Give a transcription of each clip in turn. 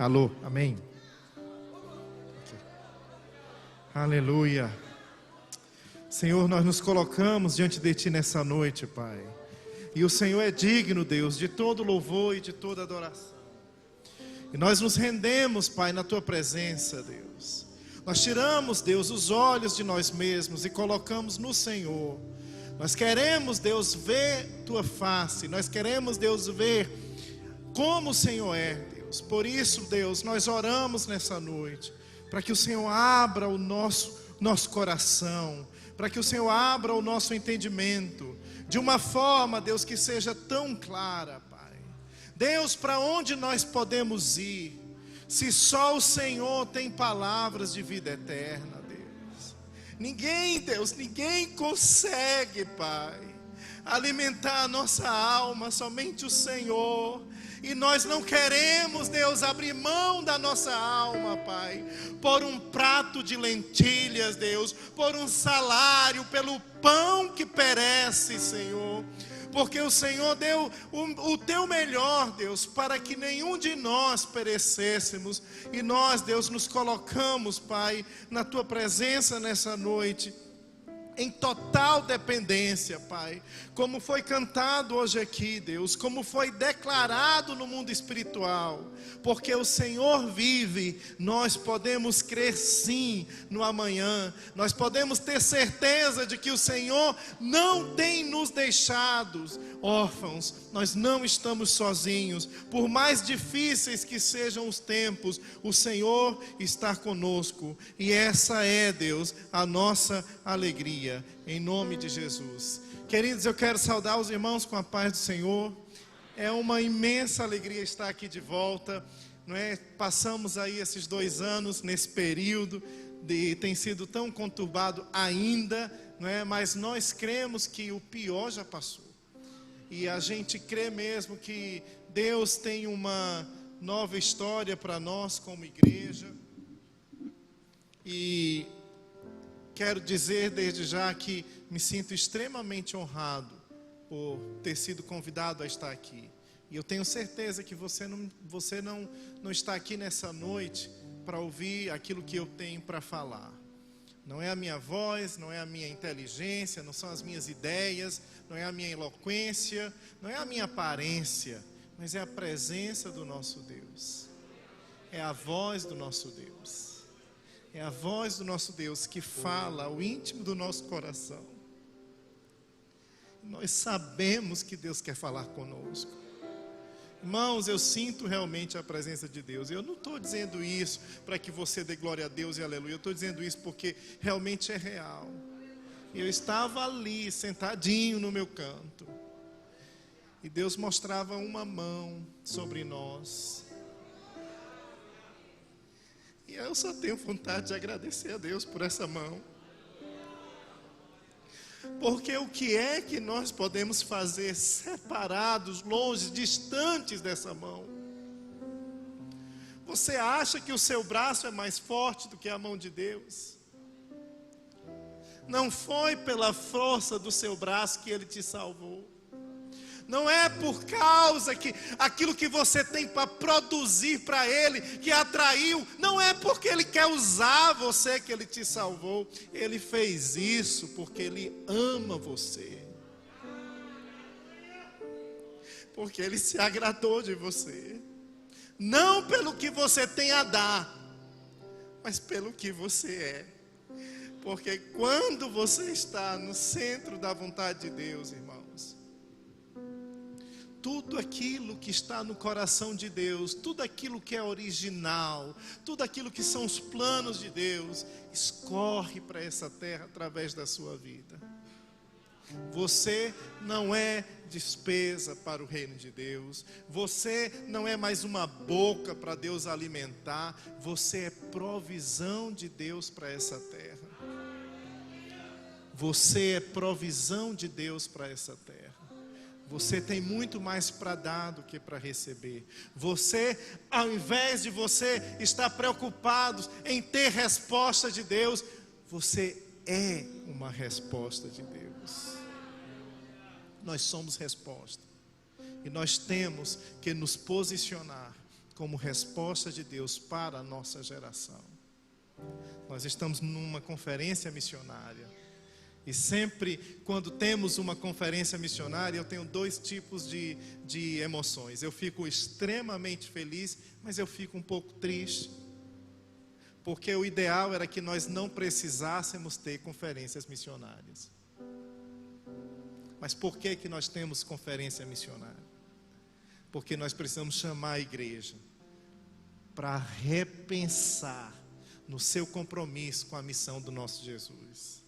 Alô, amém. Aleluia. Senhor, nós nos colocamos diante de Ti nessa noite, Pai. E o Senhor é digno, Deus, de todo louvor e de toda adoração. E nós nos rendemos, Pai, na Tua presença, Deus. Nós tiramos, Deus, os olhos de nós mesmos e colocamos no Senhor. Nós queremos, Deus, ver Tua face. Nós queremos, Deus, ver como o Senhor é, Deus. Por isso, Deus, nós oramos nessa noite, para que o Senhor abra o nosso coração, para que o Senhor abra o nosso entendimento, de uma forma, Deus, que seja tão clara, Pai. Deus, para onde nós podemos ir, se só o Senhor tem palavras de vida eterna, Deus. Ninguém, Deus, ninguém consegue, Pai, alimentar a nossa alma, somente o Senhor. E nós não queremos, Deus, abrir mão da nossa alma, Pai, por um prato de lentilhas, Deus, por um salário, pelo pão que perece, Senhor. Porque o Senhor deu o Teu melhor, Deus, para que nenhum de nós perecêssemos. E nós, Deus, nos colocamos, Pai, na Tua presença nessa noite, em total dependência, Pai, como foi cantado hoje aqui, Deus, como foi declarado no mundo espiritual, porque o Senhor vive, nós podemos crer sim no amanhã, nós podemos ter certeza de que o Senhor não tem nos deixado órfãos, nós não estamos sozinhos, por mais difíceis que sejam os tempos, o Senhor está conosco, e essa é, Deus, a nossa alegria. Em nome de Jesus. Queridos, eu quero saudar os irmãos com a paz do Senhor. É uma imensa alegria estar aqui de volta, não é? Passamos aí esses 2 anos nesse período tem sido tão conturbado ainda, não é? Mas nós cremos que o pior já passou. E a gente crê mesmo que Deus tem uma nova história para nós como igreja. E quero dizer desde já que me sinto extremamente honrado por ter sido convidado a estar aqui. E eu tenho certeza que você não está aqui nessa noite para ouvir aquilo que eu tenho para falar. Não é a minha voz, não é a minha inteligência, não são as minhas ideias, não é a minha eloquência, não é a minha aparência, mas é a presença do nosso Deus. É a voz do nosso Deus. É a voz do nosso Deus que fala ao íntimo do nosso coração. Nós sabemos que Deus quer falar conosco. Irmãos, eu sinto realmente a presença de Deus. Eu não estou dizendo isso para que você dê glória a Deus e aleluia. Eu estou dizendo isso porque realmente é real. Eu estava ali, sentadinho no meu canto. E Deus mostrava uma mão sobre nós. E eu só tenho vontade de agradecer a Deus por essa mão. Porque o que é que nós podemos fazer separados, longe, distantes dessa mão? Você acha que o seu braço é mais forte do que a mão de Deus? Não foi pela força do seu braço que Ele te salvou. Não é por causa que aquilo que você tem para produzir para Ele, que atraiu, não é porque Ele quer usar você que Ele te salvou. Ele fez isso porque Ele ama você. Porque Ele se agradou de você. Não pelo que você tem a dar, mas pelo que você é. Porque quando você está no centro da vontade de Deus, irmãos, tudo aquilo que está no coração de Deus, tudo aquilo que é original, tudo aquilo que são os planos de Deus, escorre para essa terra através da sua vida. Você não é despesa para o reino de Deus. Você não é mais uma boca para Deus alimentar. Você é provisão de Deus para essa terra. Você é provisão de Deus para essa terra. Você tem muito mais para dar do que para receber. Você, ao invés de você estar preocupado em ter resposta de Deus, você é uma resposta de Deus. Nós somos resposta. E nós temos que nos posicionar. como resposta de Deus para a nossa geração. Nós estamos numa conferência missionária. E sempre quando temos uma conferência missionária, eu tenho dois tipos de emoções. Eu fico extremamente feliz, mas eu fico um pouco triste. Porque o ideal era que nós não precisássemos ter conferências missionárias. Mas por que nós temos conferência missionária? Porque nós precisamos chamar a igreja para repensar no seu compromisso com a missão do nosso Jesus.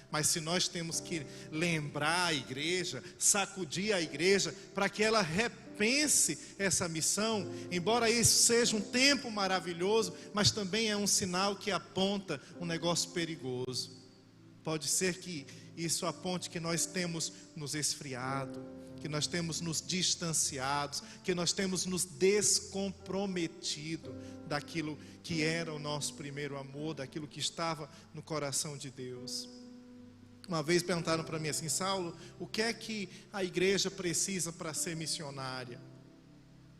Mas se nós temos que lembrar a igreja, sacudir a igreja, para que ela repense essa missão, embora isso seja um tempo maravilhoso, mas também é um sinal que aponta um negócio perigoso. Pode ser que isso aponte que nós temos nos esfriado, que nós temos nos distanciado, que nós temos nos descomprometido daquilo que era o nosso primeiro amor, daquilo que estava no coração de Deus. Uma vez perguntaram para mim assim: Saulo, o que é que a igreja precisa para ser missionária?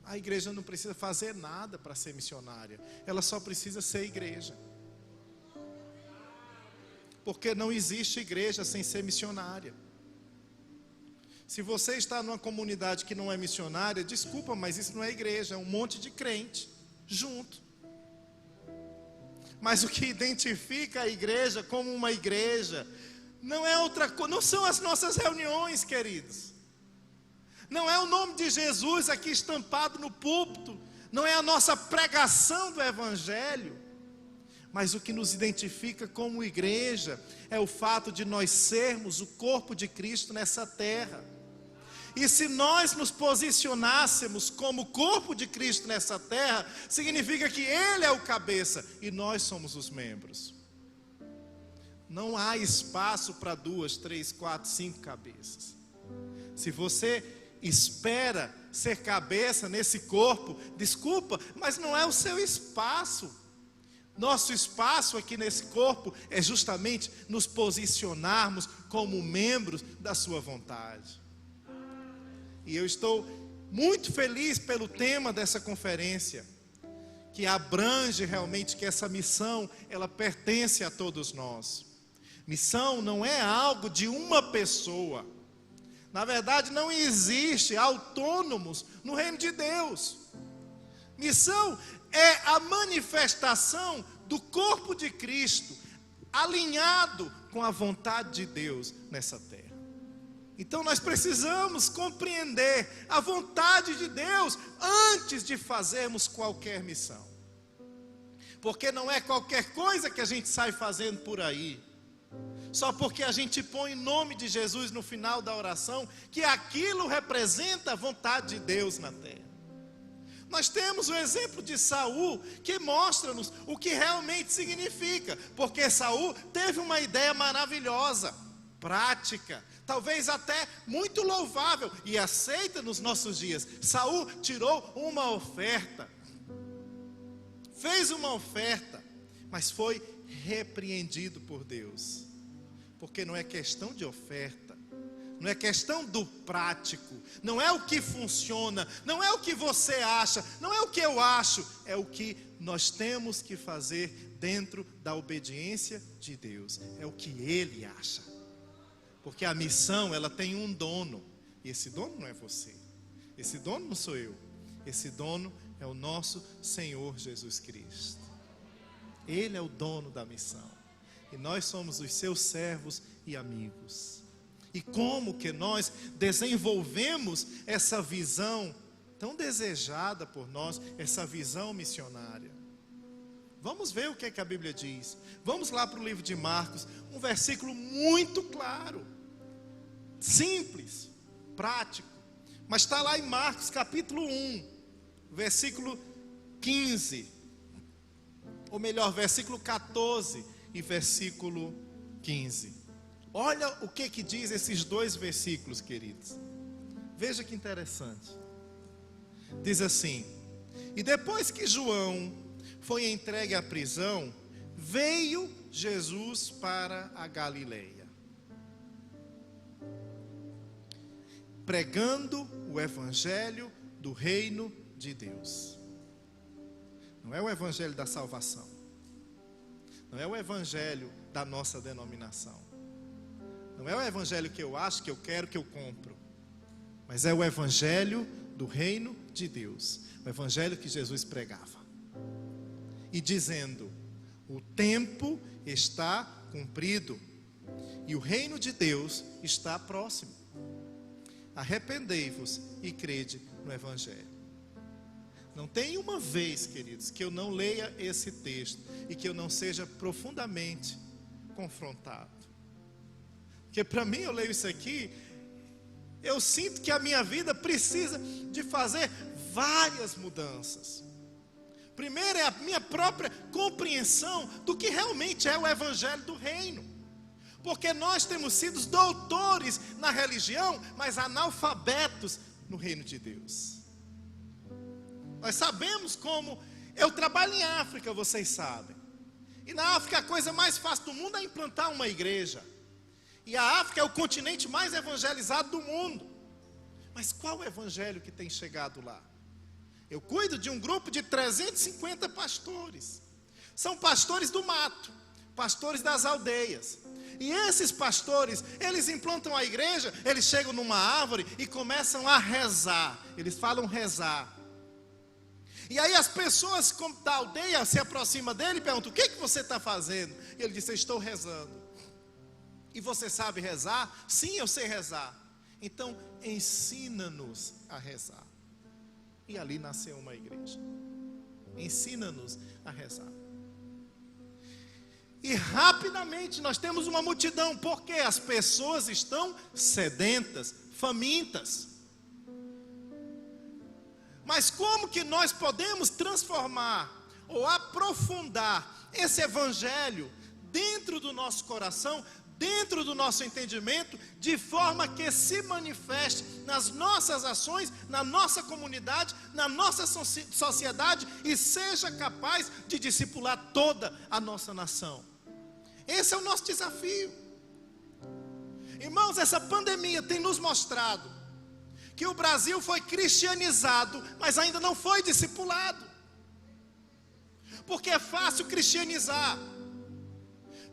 A igreja não precisa fazer nada para ser missionária, ela só precisa ser igreja. Porque não existe igreja sem ser missionária. Se você está numa comunidade que não é missionária, desculpa, mas isso não é igreja, é um monte de crente junto. Mas o que identifica a igreja como uma igreja não é outra coisa, não são as nossas reuniões, queridos. Não é o nome de Jesus aqui estampado no púlpito, não é a nossa pregação do evangelho. Mas o que nos identifica como igreja é o fato de nós sermos o corpo de Cristo nessa terra. E se nós nos posicionássemos como corpo de Cristo nessa terra, significa que Ele é o cabeça e nós somos os membros. Não há espaço para 2, 3, 4, 5 cabeças. Se você espera ser cabeça nesse corpo, desculpa, mas não é o seu espaço. Nosso espaço aqui nesse corpo é justamente nos posicionarmos como membros da sua vontade. E eu estou muito feliz pelo tema dessa conferência, que abrange realmente que essa missão, ela pertence a todos nós. Missão não é algo de uma pessoa. Na verdade, não existe autônomos no reino de Deus. Missão é a manifestação do corpo de Cristo, alinhado com a vontade de Deus nessa terra. Então nós precisamos compreender a vontade de Deus antes de fazermos qualquer missão. Porque não é qualquer coisa que a gente sai fazendo por aí. Só porque a gente põe o nome de Jesus no final da oração, que aquilo representa a vontade de Deus na terra. Nós temos o exemplo de Saul, que mostra-nos o que realmente significa. Porque Saul teve uma ideia maravilhosa, prática, talvez até muito louvável e aceita nos nossos dias. Saul tirou uma oferta, fez uma oferta, mas foi repreendido por Deus. Porque não é questão de oferta, não é questão do prático, não é o que funciona, não é o que você acha, não é o que eu acho, é o que nós temos que fazer dentro da obediência de Deus, é o que Ele acha. Porque a missão, ela tem um dono, e esse dono não é você, esse dono não sou eu, esse dono é o nosso Senhor Jesus Cristo. Ele é o dono da missão. E nós somos os seus servos e amigos. E como que nós desenvolvemos essa visão tão desejada por nós, essa visão missionária? Vamos ver o que é que a Bíblia diz. Vamos lá para o livro de Marcos, um versículo muito claro, simples, prático. Mas está lá em Marcos capítulo 1, versículo 15. Ou melhor, versículo 14 e versículo 15. Olha o que diz esses dois versículos, queridos. Veja que interessante. Diz assim: e depois que João foi entregue à prisão, veio Jesus para a Galileia, pregando o evangelho do reino de Deus. Não é o evangelho da salvação. Não é o evangelho da nossa denominação. Não é o evangelho que eu acho, que eu quero, que eu compro. Mas é o evangelho do reino de Deus. O evangelho que Jesus pregava. E dizendo: o tempo está cumprido e o reino de Deus está próximo. Arrependei-vos e crede no evangelho. Não tem uma vez, queridos, que eu não leia esse texto e que eu não seja profundamente confrontado. Porque para mim, eu leio isso aqui, eu sinto que a minha vida precisa de fazer várias mudanças. Primeiro é a minha própria compreensão do que realmente é o evangelho do reino. Porque nós temos sido doutores na religião, mas analfabetos no reino de Deus. Nós sabemos como... Eu trabalho em África, vocês sabem. E na África a coisa mais fácil do mundo é implantar uma igreja. E a África é o continente mais evangelizado do mundo. Mas qual o evangelho que tem chegado lá? Eu cuido de um grupo de 350 pastores. São pastores do mato, pastores das aldeias. E esses pastores, eles implantam a igreja, eles chegam numa árvore e começam a rezar. Eles falam rezar. E aí as pessoas da aldeia se aproximam dele e perguntam: o que você está fazendo? E ele diz: eu estou rezando. E você sabe rezar? Sim, eu sei rezar. Então ensina-nos a rezar. E ali nasceu uma igreja. Ensina-nos a rezar. E rapidamente nós temos uma multidão, porque as pessoas estão sedentas, famintas. Mas como que nós podemos transformar ou aprofundar esse evangelho dentro do nosso coração, dentro do nosso entendimento, de forma que se manifeste nas nossas ações, na nossa comunidade, na nossa sociedade e seja capaz de discipular toda a nossa nação? Esse é o nosso desafio. Irmãos, essa pandemia tem nos mostrado que o Brasil foi cristianizado, mas ainda não foi discipulado. Porque é fácil cristianizar.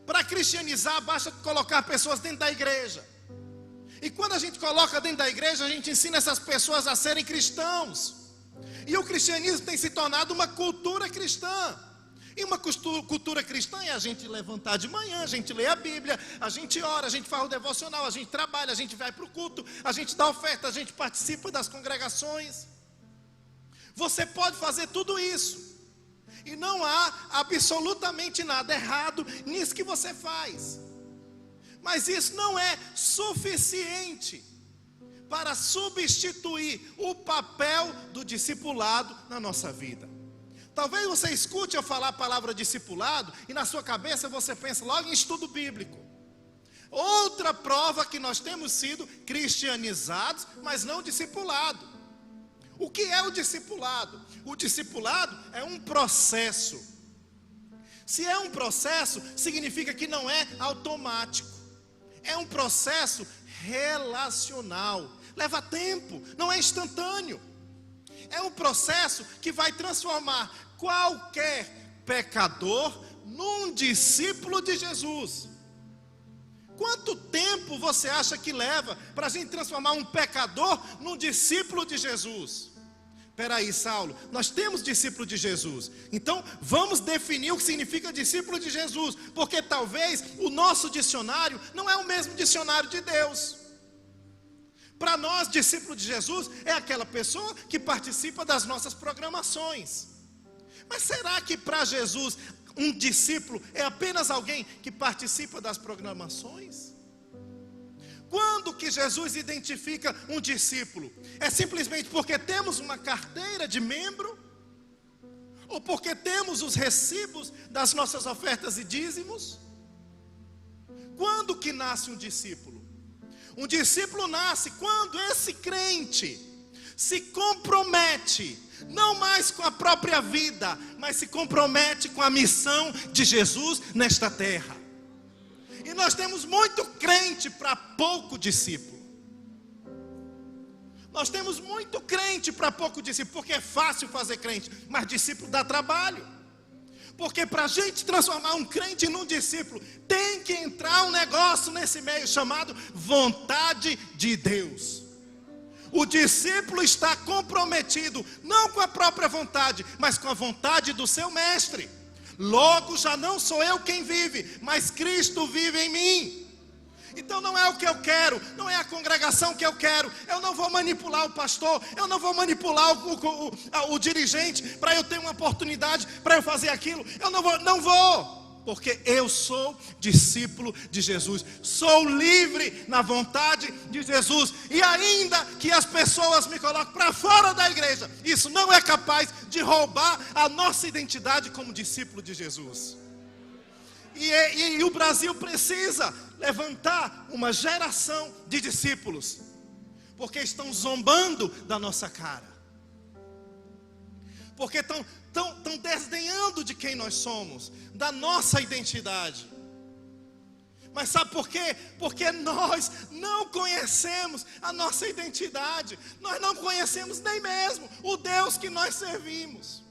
Para cristianizar, basta colocar pessoas dentro da igreja. E quando a gente coloca dentro da igreja, a gente ensina essas pessoas a serem cristãos. E o cristianismo tem se tornado uma cultura cristã. E uma cultura cristã é a gente levantar de manhã, a gente lê a Bíblia, a gente ora, a gente faz o devocional, a gente trabalha, a gente vai para o culto, a gente dá oferta, a gente participa das congregações. Você pode fazer tudo isso. E não há absolutamente nada errado nisso que você faz. Mas isso não é suficiente para substituir o papel do discipulado na nossa vida. Talvez você escute eu falar a palavra discipulado e na sua cabeça você pensa logo em estudo bíblico. Outra prova que nós temos sido cristianizados, mas não discipulados. O que é o discipulado? O discipulado é um processo. Se é um processo, significa que não é automático. É um processo relacional. Leva tempo, não é instantâneo. É um processo que vai transformar qualquer pecador num discípulo de Jesus. Quanto tempo você acha que leva para a gente transformar um pecador num discípulo de Jesus? Espera aí, Saulo, nós temos discípulo de Jesus. Então vamos definir o que significa discípulo de Jesus, porque talvez o nosso dicionário não é o mesmo dicionário de Deus. Para nós, discípulo de Jesus é aquela pessoa que participa das nossas programações. Mas será que para Jesus um discípulo é apenas alguém que participa das programações? Quando que Jesus identifica um discípulo? É simplesmente porque temos uma carteira de membro? Ou porque temos os recibos das nossas ofertas e dízimos? Quando que nasce um discípulo? Um discípulo nasce quando esse crente se compromete, não mais com a própria vida, mas se compromete com a missão de Jesus nesta terra. E nós temos muito crente para pouco discípulo. Nós temos muito crente para pouco discípulo, porque é fácil fazer crente, mas discípulo dá trabalho. Porque para a gente transformar um crente num discípulo, tem que entrar um negócio nesse meio chamado vontade de Deus. O discípulo está comprometido, não com a própria vontade, mas com a vontade do seu mestre. Logo já não sou eu quem vive, mas Cristo vive em mim. Então não é o que eu quero, não é a congregação que eu quero. Eu não vou manipular o pastor, eu não vou manipular o dirigente para eu ter uma oportunidade, para eu fazer aquilo. Eu não vou, porque eu sou discípulo de Jesus. Sou livre na vontade de Jesus. E ainda que as pessoas me coloquem para fora da igreja, isso não é capaz de roubar a nossa identidade como discípulo de Jesus. E o Brasil precisa levantar uma geração de discípulos, porque estão zombando da nossa cara, porque estão desdenhando de quem nós somos, da nossa identidade. Mas sabe por quê? Porque nós não conhecemos a nossa identidade, nós não conhecemos nem mesmo o Deus que nós servimos.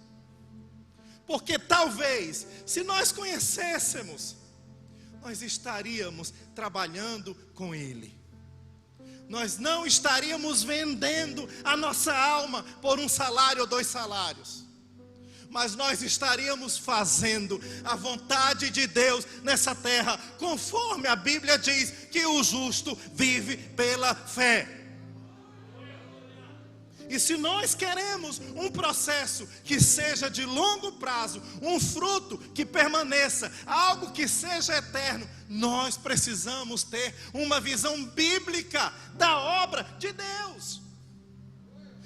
Porque talvez, se nós conhecêssemos, nós estaríamos trabalhando com Ele. Nós não estaríamos vendendo a nossa alma por 1 salário ou 2 salários. Mas nós estaríamos fazendo a vontade de Deus nessa terra, conforme a Bíblia diz que o justo vive pela fé. E se nós queremos um processo que seja de longo prazo, um fruto que permaneça, algo que seja eterno, nós precisamos ter uma visão bíblica da obra de Deus.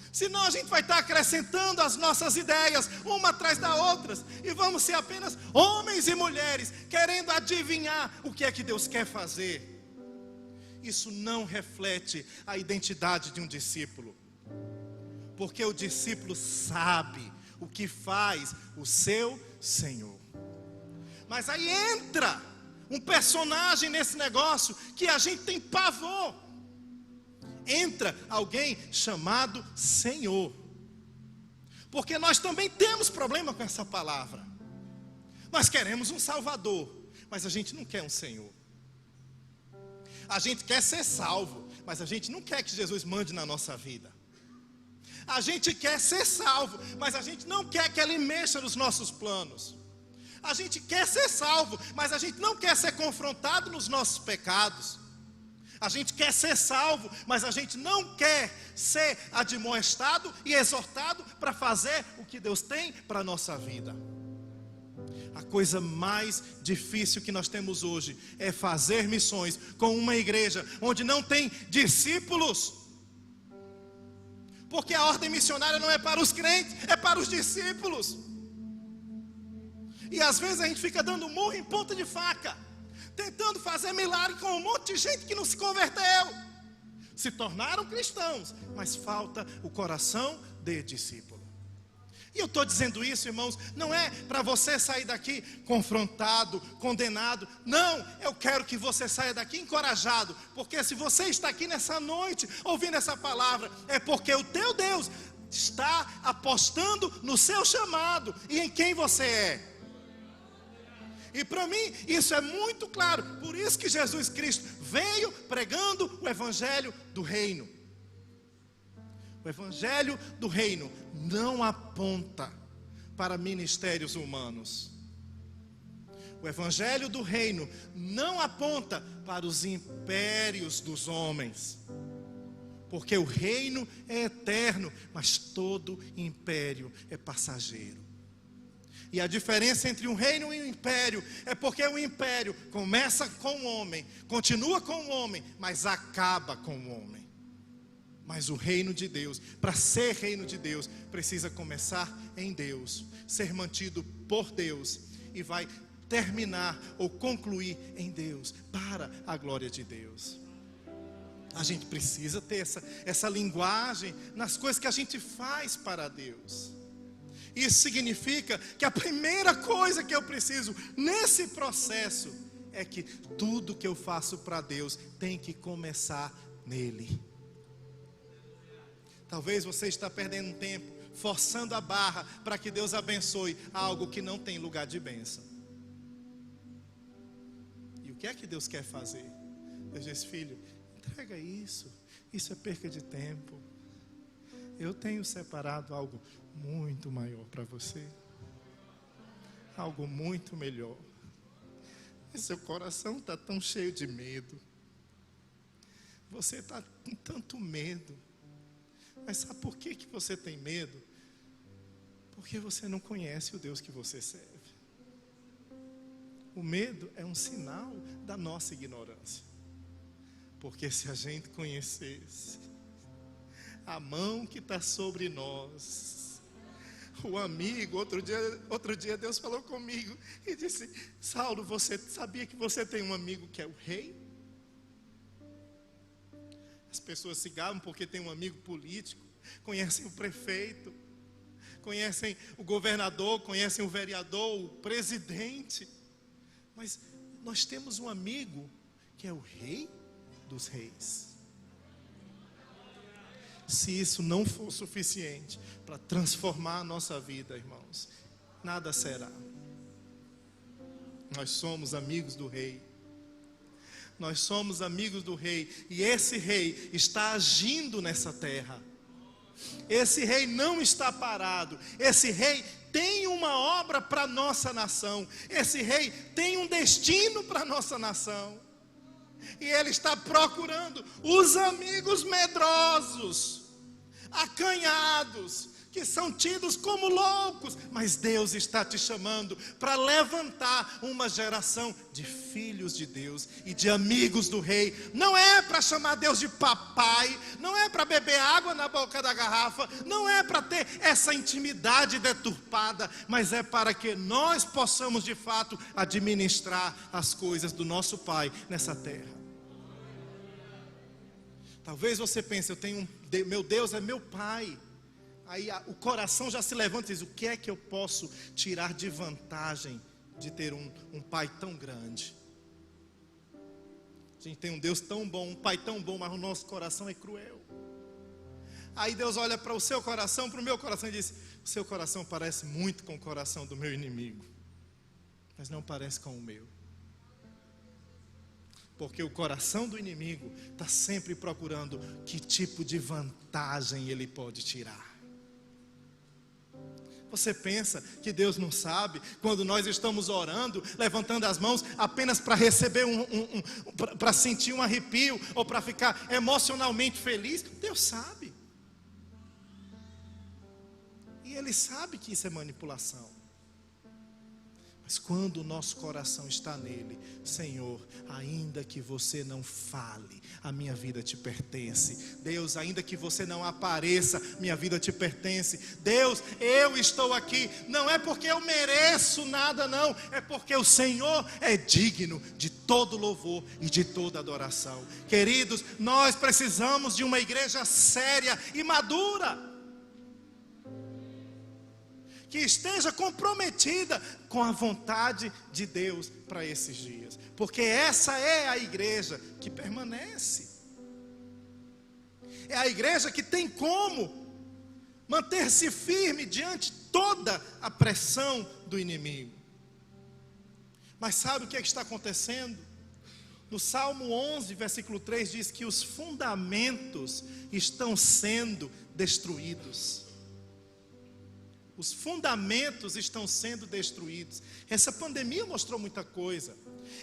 Senão a gente vai estar acrescentando as nossas ideias, uma atrás da outra, e vamos ser apenas homens e mulheres, querendo adivinhar o que é que Deus quer fazer. Isso não reflete a identidade de um discípulo. Porque o discípulo sabe o que faz o seu Senhor. Mas aí entra um personagem nesse negócio que a gente tem pavor. Entra alguém chamado Senhor. Porque nós também temos problema com essa palavra. Nós queremos um Salvador, mas a gente não quer um Senhor. A gente quer ser salvo, mas a gente não quer que Jesus mande na nossa vida. A gente quer ser salvo, mas a gente não quer que Ele mexa nos nossos planos. A gente quer ser salvo, mas a gente não quer ser confrontado nos nossos pecados. A gente quer ser salvo, mas a gente não quer ser admoestado e exortado para fazer o que Deus tem para a nossa vida. A coisa mais difícil que nós temos hoje é fazer missões com uma igreja onde não tem discípulos. Porque a ordem missionária não é para os crentes, é para os discípulos. E às vezes a gente fica dando murro em ponta de faca, tentando fazer milagre com um monte de gente que não se converteu. Se tornaram cristãos, mas falta o coração de discípulo. E eu estou dizendo isso, irmãos, não é para você sair daqui confrontado, condenado. Não, eu quero que você saia daqui encorajado. Porque se você está aqui nessa noite, ouvindo essa palavra, é porque o teu Deus está apostando no seu chamado e em quem você é. E para mim isso é muito claro. Por isso que Jesus Cristo veio pregando o Evangelho do Reino. O Evangelho do Reino não aponta para ministérios humanos. O Evangelho do Reino não aponta para os impérios dos homens. Porque o reino é eterno, mas todo império é passageiro. E a diferença entre um reino e um império é porque o império começa com o homem, continua com o homem, mas acaba com o homem. Mas o reino de Deus, para ser reino de Deus, precisa começar em Deus, ser mantido por Deus e vai terminar ou concluir em Deus, para a glória de Deus. A gente precisa ter essa linguagem nas coisas que a gente faz para Deus. Isso significa que a primeira coisa que eu preciso nesse processo é que tudo que eu faço para Deus tem que começar nele. Talvez você está perdendo tempo, forçando a barra para que Deus abençoe algo que não tem lugar de bênção. E o que é que Deus quer fazer? Deus diz: filho, entrega isso. Isso é perca de tempo. Eu tenho separado algo muito maior para você. Algo muito melhor. E seu coração está tão cheio de medo. Você está com tanto medo. Mas sabe por que você tem medo? Porque você não conhece o Deus que você serve. O medo é um sinal da nossa ignorância. Porque se a gente conhecesse a mão que está sobre nós, o amigo, outro dia Deus falou comigo e disse: Saulo, você sabia que você tem um amigo que é o rei? As pessoas se gabam porque tem um amigo político, conhecem o prefeito, conhecem o governador, conhecem o vereador, o presidente. Mas nós temos um amigo que é o rei dos reis. Se isso não for suficiente para transformar a nossa vida, irmãos, nada será. Nós somos amigos do rei. Nós somos amigos do rei. E esse rei está agindo nessa terra. Esse rei não está parado. Esse rei tem uma obra para a nossa nação. Esse rei tem um destino para a nossa nação. E ele está procurando os amigos medrosos, acanhados, que são tidos como loucos. Mas Deus está te chamando para levantar uma geração de filhos de Deus e de amigos do rei. Não é para chamar Deus de papai, não é para beber água na boca da garrafa, não é para ter essa intimidade deturpada, mas é para que nós possamos de fato administrar as coisas do nosso Pai nessa terra. Talvez você pense: meu Deus é meu Pai. Aí o coração já se levanta e diz: o que é que eu posso tirar de vantagem de ter um pai tão grande? A gente tem um Deus tão bom, um pai tão bom, mas o nosso coração é cruel. Aí Deus olha para o seu coração, para o meu coração e diz: o seu coração parece muito com o coração do meu inimigo, mas não parece com o meu. Porque o coração do inimigo está sempre procurando que tipo de vantagem ele pode tirar. Você pensa que Deus não sabe quando nós estamos orando, levantando as mãos apenas para receber para sentir um arrepio ou para ficar emocionalmente feliz? Deus sabe. E Ele sabe que isso é manipulação. Mas quando o nosso coração está nele: Senhor, ainda que você não fale, a minha vida te pertence. Deus, ainda que você não apareça, minha vida te pertence. Deus, eu estou aqui, não é porque eu mereço nada não, é porque o Senhor é digno de todo louvor e de toda adoração. Queridos, nós precisamos de uma igreja séria e madura, que esteja comprometida com a vontade de Deus para esses dias. Porque essa é a igreja que permanece. É a igreja que tem como manter-se firme diante de toda a pressão do inimigo. Mas sabe o que está acontecendo? No Salmo 11, versículo 3 diz que os fundamentos estão sendo destruídos. Os fundamentos estão sendo destruídos. Essa pandemia mostrou muita coisa.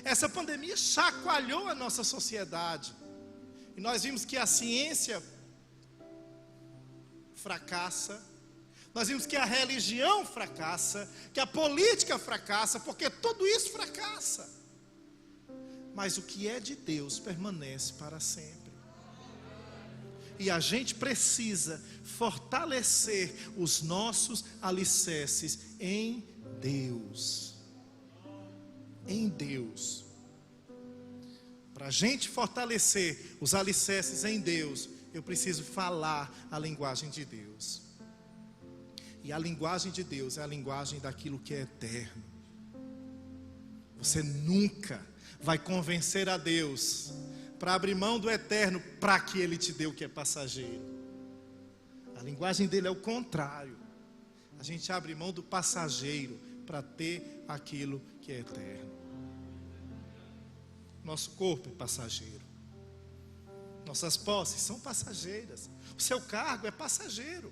Essa pandemia chacoalhou a nossa sociedade. E nós vimos que a ciência fracassa. Nós vimos que a religião fracassa, que a política fracassa, porque tudo isso fracassa. Mas o que é de Deus permanece para sempre. E a gente precisa fortalecer os nossos alicerces em Deus. Em Deus. Para a gente fortalecer os alicerces em Deus, eu preciso falar a linguagem de Deus. E a linguagem de Deus é a linguagem daquilo que é eterno. Você nunca vai convencer a Deus para abrir mão do eterno para que Ele te dê o que é passageiro. A linguagem dele é o contrário. A gente abre mão do passageiro para ter aquilo que é eterno. Nosso corpo é passageiro. Nossas posses são passageiras. O seu cargo é passageiro.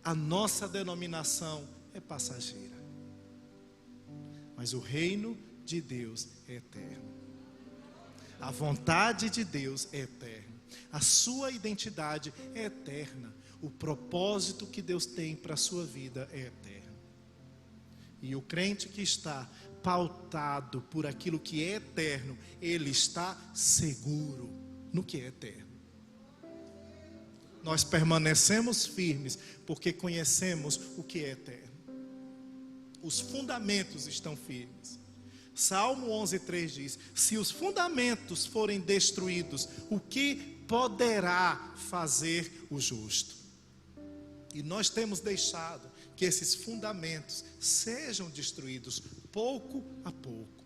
A nossa denominação é passageira. Mas o reino de Deus é eterno. A vontade de Deus é eterna. A sua identidade é eterna. O propósito que Deus tem para a sua vida é eterno. E o crente que está pautado por aquilo que é eterno, ele está seguro no que é eterno. Nós permanecemos firmes porque conhecemos o que é eterno. Os fundamentos estão firmes. Salmo 11:3 diz: se os fundamentos forem destruídos, o que poderá fazer o justo? E nós temos deixado que esses fundamentos sejam destruídos pouco a pouco.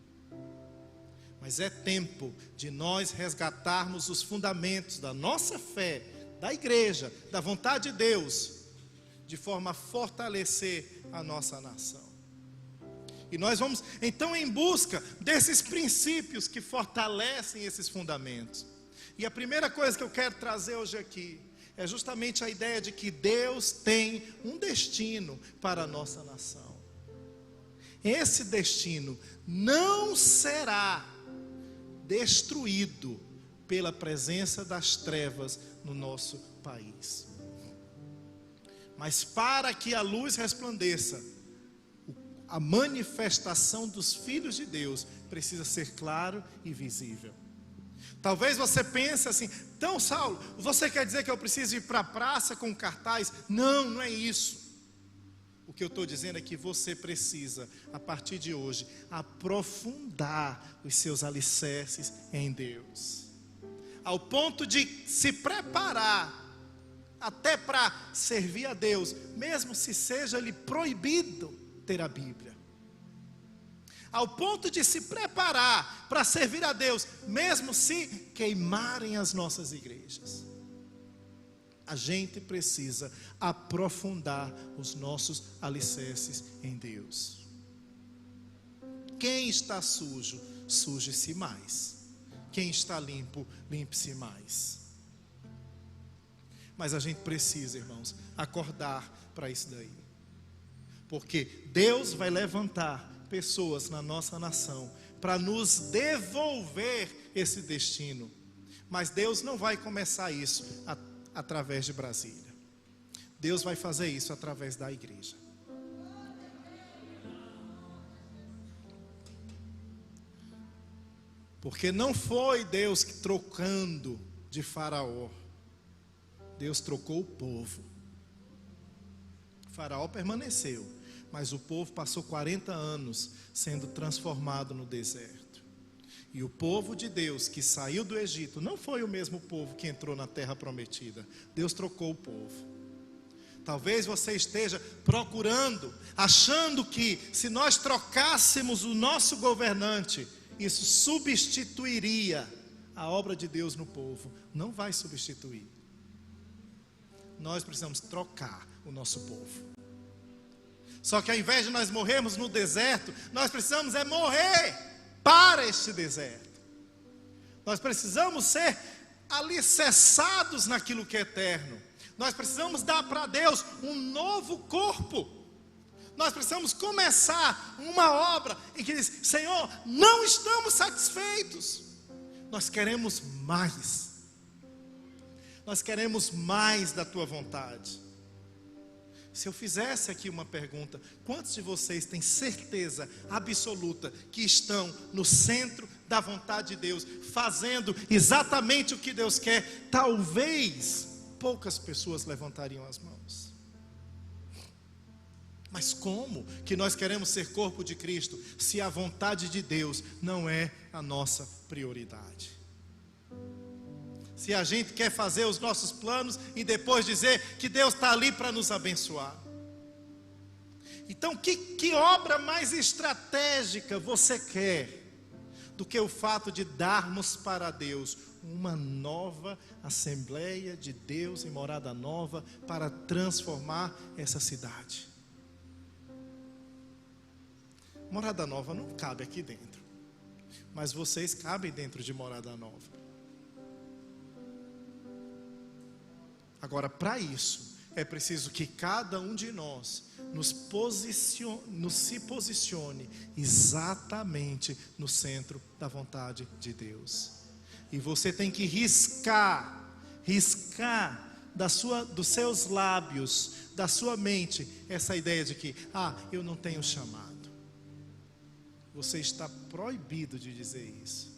Mas é tempo de nós resgatarmos os fundamentos da nossa fé, da igreja, da vontade de Deus, de forma a fortalecer a nossa nação. E nós vamos então em busca desses princípios que fortalecem esses fundamentos. E a primeira coisa que eu quero trazer hoje aqui é justamente a ideia de que Deus tem um destino para a nossa nação. Esse destino não será destruído pela presença das trevas no nosso país. Mas para que a luz resplandeça, a manifestação dos filhos de Deus precisa ser claro e visível. Talvez você pense assim: então Saulo, você quer dizer que eu preciso ir para a praça com cartaz? Não, não é isso. O que eu estou dizendo é que você precisa, a partir de hoje, aprofundar os seus alicerces em Deus, ao ponto de se preparar até para servir a Deus, mesmo se seja lhe proibido ter a Bíblia. Ao ponto de se preparar para servir a Deus, mesmo se queimarem as nossas igrejas. A gente precisa aprofundar os nossos alicerces em Deus. Quem está sujo, suje-se mais. Quem está limpo, limpe-se mais. Mas a gente precisa, irmãos, acordar para isso daí. Porque Deus vai levantar pessoas na nossa nação para nos devolver esse destino. Mas Deus não vai começar isso através de Brasília. Deus vai fazer isso através da igreja. Porque não foi Deus que trocando de Faraó. Deus trocou o povo. Faraó permaneceu, mas o povo passou 40 anos sendo transformado no deserto. E o povo de Deus que saiu do Egito não foi o mesmo povo que entrou na terra prometida. Deus trocou o povo. Talvez você esteja procurando, achando que se nós trocássemos o nosso governante, isso substituiria a obra de Deus no povo. Não vai substituir. Nós precisamos trocar o nosso povo. Só que ao invés de nós morrermos no deserto, nós precisamos morrer para este deserto. Nós precisamos ser alicerçados naquilo que é eterno. Nós precisamos dar para Deus um novo corpo. Nós precisamos começar uma obra em que diz: Senhor, não estamos satisfeitos. Nós queremos mais. Nós queremos mais da tua vontade. Se eu fizesse aqui uma pergunta: quantos de vocês têm certeza absoluta que estão no centro da vontade de Deus, fazendo exatamente o que Deus quer? Talvez poucas pessoas levantariam as mãos. Mas como que nós queremos ser corpo de Cristo se a vontade de Deus não é a nossa prioridade? Se a gente quer fazer os nossos planos e depois dizer que Deus está ali para nos abençoar. Então que obra mais estratégica você quer do que o fato de darmos para Deus uma nova Assembleia de Deus em Morada Nova para transformar essa cidade. Morada Nova não cabe aqui dentro, mas vocês cabem dentro de Morada Nova. Agora, para isso, é preciso que cada um de nós se posicione exatamente no centro da vontade de Deus. E você tem que riscar dos seus lábios, da sua mente, essa ideia de que, eu não tenho chamado. Você está proibido de dizer isso.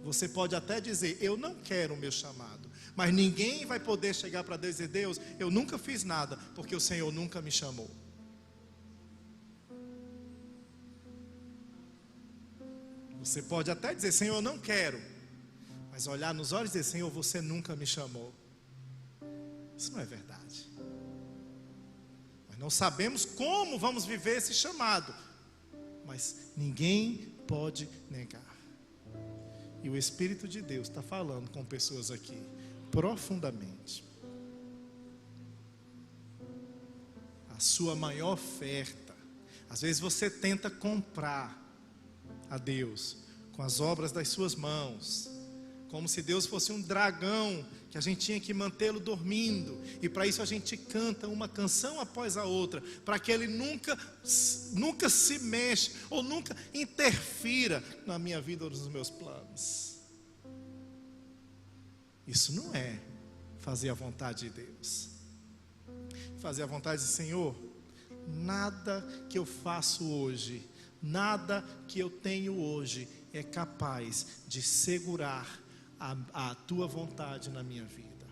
Você pode até dizer, eu não quero o meu chamado. Mas ninguém vai poder chegar para Deus e dizer, Deus, eu nunca fiz nada, porque o Senhor nunca me chamou. Você pode até dizer, Senhor, eu não quero. Mas olhar nos olhos e dizer, Senhor, você nunca me chamou. Isso não é verdade. Nós não sabemos como vamos viver esse chamado. Mas ninguém pode negar. E o Espírito de Deus está falando com pessoas aqui, profundamente. A sua maior oferta. Às vezes você tenta comprar a Deus com as obras das suas mãos, como se Deus fosse um dragão que a gente tinha que mantê-lo dormindo, e para isso a gente canta uma canção após a outra, para que ele nunca se mexa ou nunca interfira na minha vida ou nos meus planos. Isso não é fazer a vontade de Deus. Fazer a vontade de Senhor, nada que eu faço hoje, nada que eu tenho hoje é capaz de segurar a tua vontade na minha vida.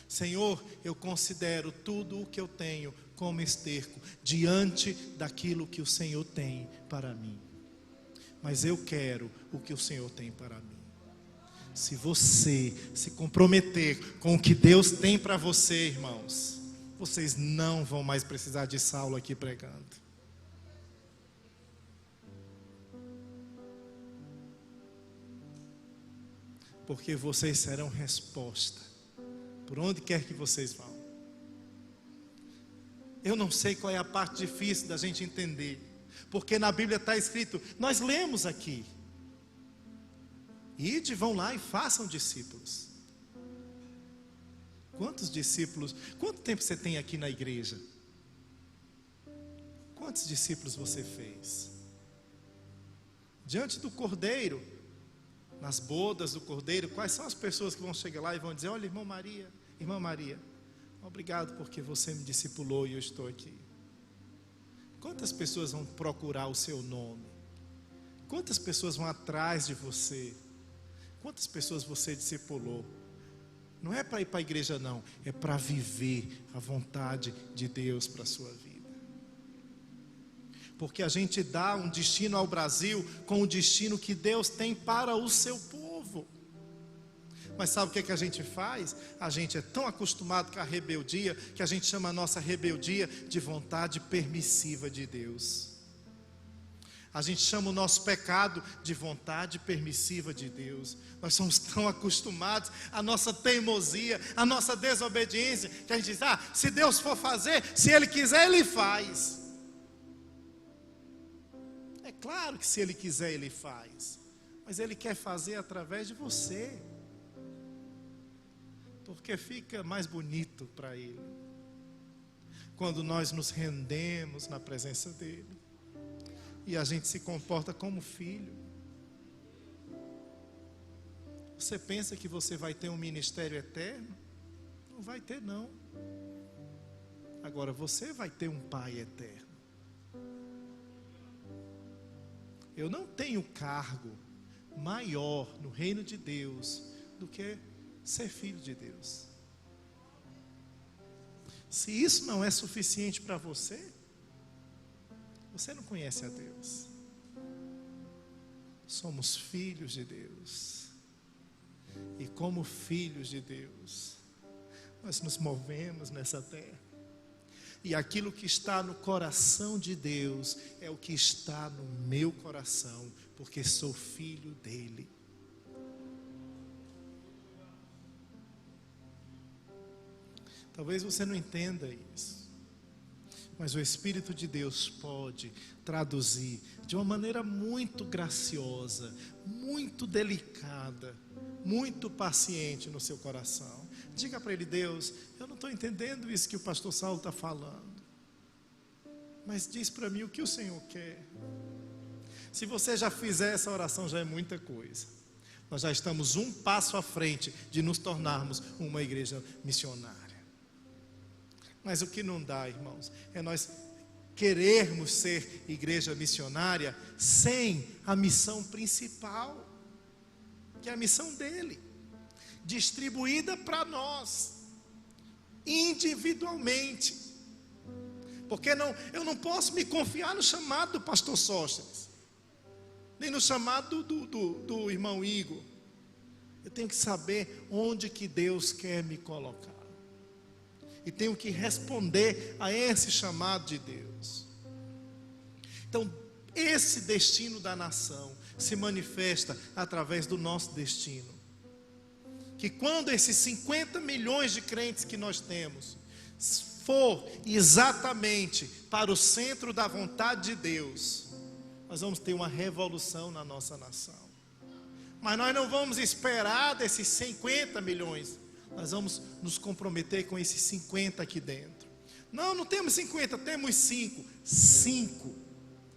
Senhor, eu considero tudo o que eu tenho como esterco diante daquilo que o Senhor tem para mim. Mas eu quero o que o Senhor tem para mim. Se você se comprometer com o que Deus tem para você, irmãos, vocês não vão mais precisar de Saulo aqui pregando. Porque vocês serão resposta por onde quer que vocês vão. Eu não sei qual é a parte difícil da gente entender, porque na Bíblia está escrito, nós lemos aqui, ide, vão lá e façam discípulos. Quantos discípulos, quanto tempo você tem aqui na igreja? Quantos discípulos você fez? Diante do Cordeiro, nas bodas do Cordeiro, quais são as pessoas que vão chegar lá e vão dizer, olha, irmã Maria, obrigado porque você me discipulou e eu estou aqui. Quantas pessoas vão procurar o seu nome? Quantas pessoas vão atrás de você? Quantas pessoas você discipulou? Não é para ir para a igreja não, é para viver a vontade de Deus para a sua vida. Porque a gente dá um destino ao Brasil com o destino que Deus tem para o seu povo. Mas sabe o que a gente faz? A gente é tão acostumado com a rebeldia, que a gente chama a nossa rebeldia de vontade permissiva de Deus. A gente chama o nosso pecado de vontade permissiva de Deus. Nós somos tão acostumados à nossa teimosia, à nossa desobediência, que a gente diz, se Deus for fazer, se Ele quiser, Ele faz. É claro que se Ele quiser, Ele faz. Mas Ele quer fazer através de você. Porque fica mais bonito para Ele. Quando nós nos rendemos na presença dEle. E a gente se comporta como filho. Você pensa que você vai ter um ministério eterno? Não vai ter não. Agora você vai ter um Pai eterno. Eu não tenho cargo maior no reino de Deus do que ser filho de Deus. Se isso não é suficiente para você, você não conhece a Deus. Somos filhos de Deus. E como filhos de Deus, nós nos movemos nessa terra. E aquilo que está no coração de Deus é o que está no meu coração, porque sou filho dele. Talvez você não entenda isso, mas o Espírito de Deus pode traduzir de uma maneira muito graciosa, muito delicada, muito paciente no seu coração. Diga para ele: Deus, eu não estou entendendo isso que o pastor Saulo está falando, mas diz para mim o que o Senhor quer. Se você já fizer essa oração, já é muita coisa. Nós já estamos um passo à frente de nos tornarmos uma igreja missionária. Mas o que não dá, irmãos, é nós querermos ser igreja missionária sem a missão principal, que é a missão dele, distribuída para nós, individualmente. Porque eu não posso me confiar no chamado do pastor Sóstenes, nem no chamado do irmão Igor. Eu tenho que saber onde que Deus quer me colocar, e tenho que responder a esse chamado de Deus. Então, esse destino da nação se manifesta através do nosso destino. Que quando esses 50 milhões de crentes que nós temos for exatamente para o centro da vontade de Deus, nós vamos ter uma revolução na nossa nação. Mas nós não vamos esperar desses 50 milhões, nós vamos nos comprometer com esses 50 aqui dentro. Não temos 50, temos 5.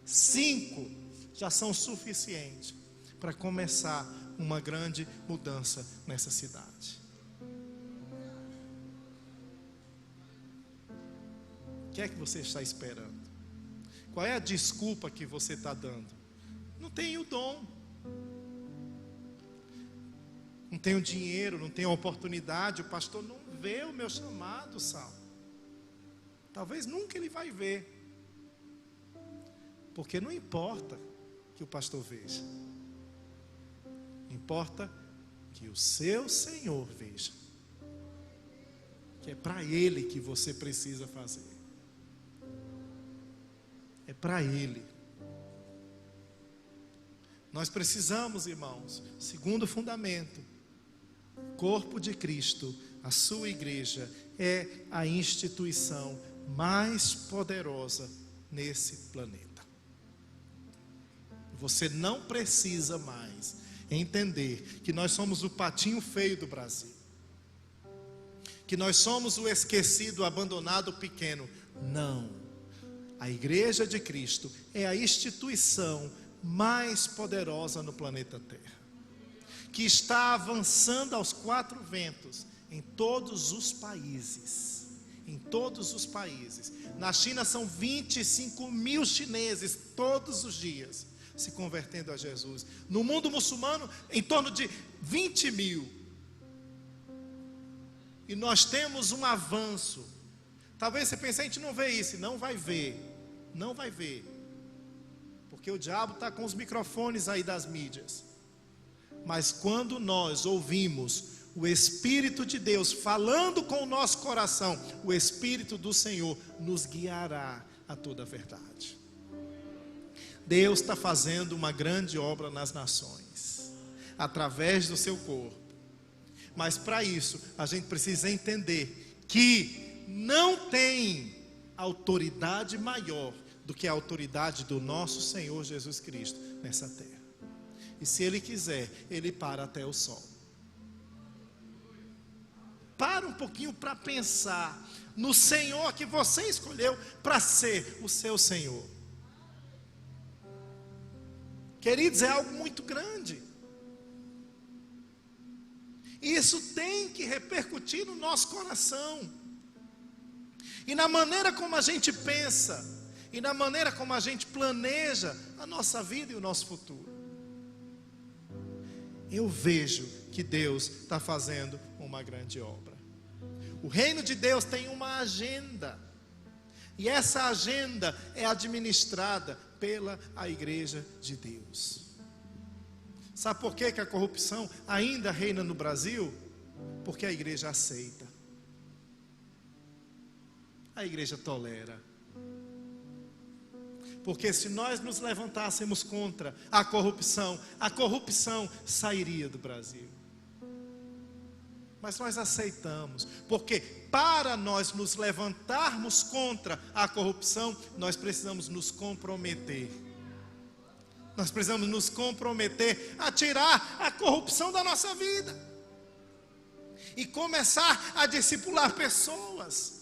5 já são suficientes para começar uma grande mudança nessa cidade. O que é que você está esperando? Qual é a desculpa que você está dando? Não tenho dom, não tenho dinheiro, não tenho oportunidade, o pastor não vê o meu chamado, Sal. Talvez nunca ele vai ver, porque não importa que o pastor veja, importa que o seu Senhor veja, que é para Ele que você precisa fazer, é para Ele. Nós precisamos, irmãos, segundo fundamento, corpo de Cristo, a sua igreja é a instituição mais poderosa nesse planeta. Você não precisa mais entender que nós somos o patinho feio do Brasil, que nós somos o esquecido, abandonado, pequeno. Não, a igreja de Cristo é a instituição mais poderosa no planeta Terra, que está avançando aos 4 ventos em todos os países. Em todos os países. Na China são 25 mil chineses todos os dias se convertendo a Jesus. No mundo muçulmano, em torno de 20 mil. E nós temos um avanço. Talvez você pense: a gente não vê isso. Não vai ver. Não vai ver. Porque o diabo está com os microfones aí das mídias. Mas quando nós ouvimos o Espírito de Deus falando com o nosso coração, o Espírito do Senhor nos guiará a toda a verdade. Deus está fazendo uma grande obra nas nações, através do seu corpo. Mas para isso, a gente precisa entender que não tem autoridade maior do que a autoridade do nosso Senhor Jesus Cristo nessa terra. E se Ele quiser, Ele para até o sol. Para um pouquinho para pensar no Senhor que você escolheu para ser o seu Senhor. Queridos, é algo muito grande. E isso tem que repercutir no nosso coração. E na maneira como a gente pensa, e na maneira como a gente planeja a nossa vida e o nosso futuro. Eu vejo que Deus está fazendo uma grande obra. O reino de Deus tem uma agenda. E essa agenda é administrada pela a igreja de Deus. Sabe por que a corrupção ainda reina no Brasil? Porque a igreja aceita. A igreja tolera. Porque se nós nos levantássemos contra a corrupção sairia do Brasil. Mas nós aceitamos, porque para nós nos levantarmos contra a corrupção, nós precisamos nos comprometer. Nós precisamos nos comprometer a tirar a corrupção da nossa vida e começar a discipular pessoas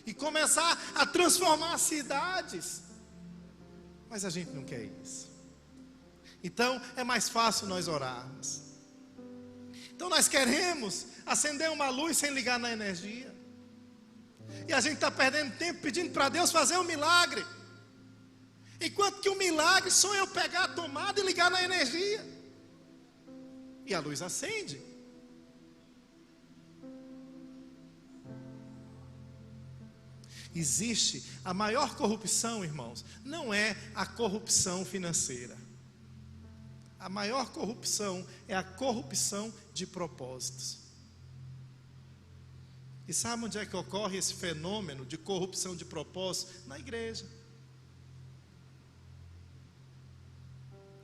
e começar a transformar cidades. Mas a gente não quer isso. Então é mais fácil nós orarmos. Então nós queremos acender uma luz sem ligar na energia. E a gente está perdendo tempo pedindo para Deus fazer um milagre. Enquanto que o milagre só eu pegar a tomada e ligar na energia. E a luz acende. Existe a maior corrupção, irmãos, não é a corrupção financeira. A maior corrupção é a corrupção de propósitos. E sabe onde é que ocorre esse fenômeno de corrupção de propósitos? Na igreja.